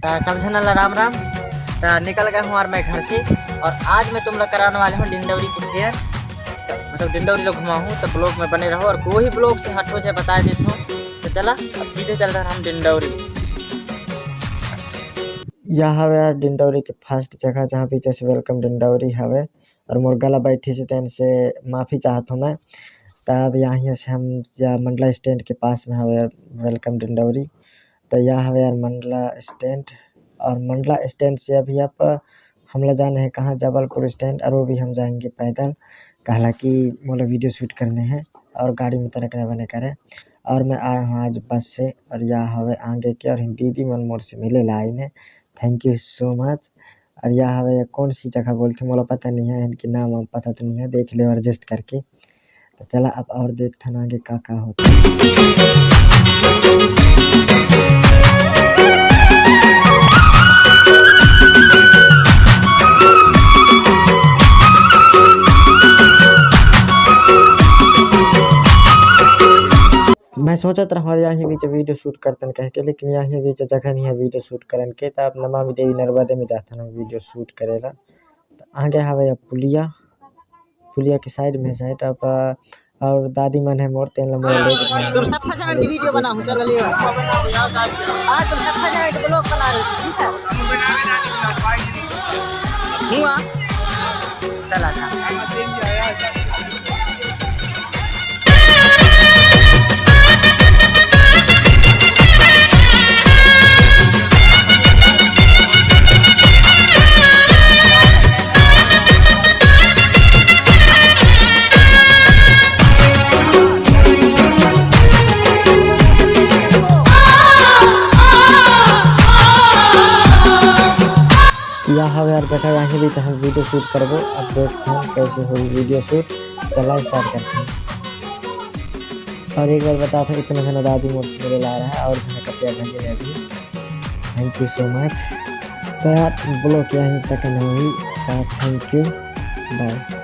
समझने ला राम राम। निकल गया हूँ और मैं घर से, और आज मैं तुम लोग कराने वाले हूँ डिंडौरी की शेयर। मतलब डिंडौरी लोग घुमा हूँ, तो ब्लॉग में बने रहो और कोई ब्लॉग से हटो से बता देता हूँ। तो चला अब सीधे चल रहे हम डिंडौरी। यह हवे यार डिंडौरी के फर्स्ट जगह जहाँ भी जैसे वेलकम डिंडौरी हवे, और मोर गला बैठी से तेन से माफ़ी चाहत हूँ मैं। तब यहाँ से हम या मंडला स्टैंड के पास में हवे वेलकम डिंडौरी। तो यह हवे यार मंडला स्टैंड, और मंडला स्टैंड से अभी आप हम लोग जाने हैं कहाँ, जबलपुर स्टैंड, और वो भी हम जाएंगे पैदल। हालांकि मोला वीडियो शूट करने हैं और गाड़ी में तरह के बने करें। और मैं आया हूँ आज बस से, और यह हवे आगे के, और दीदी मन मोर से मिले लाई ने। Thank you so much. और यह हवे कौन सी जगह बोलते मोला पता नहीं है, इनकी नाम पता तो नहीं है, देख ले एडजस्ट करके। तो चला अब और देखते हैं आगे का होता है। मैं सोचत रहा यहाँ बीच वीडियो शूट करतन कह के, लेकिन यहाँ बीच जगह नहीं है वीडियो शूट करन के। तो आप नमामि देवी नर्मदे में जाता वीडियो शूट करेला। तो आगे हवे पुलिया के साइड में साइड अब, और दादी मन है मोर तेन तुम सब की वीडियो बना हूं, चलो लियो। हां तुम सब के ब्लॉग बना रहे हो, ठीक है हुआ चला था। यह हवे यार जगह यहाँ भी हम वीडियो शूट करबो। अब देखते हैं कैसे हुई वीडियो शूट। चला स्टार्ट करते हैं। और एक बार बताता हूँ इतना घना दादी मोर से मेरे ला रहा है, और घना कपिया भेजे अभी। Thank you so much. तो यार ब्लॉग यहीं तक नहीं हुई। Thank you, bye.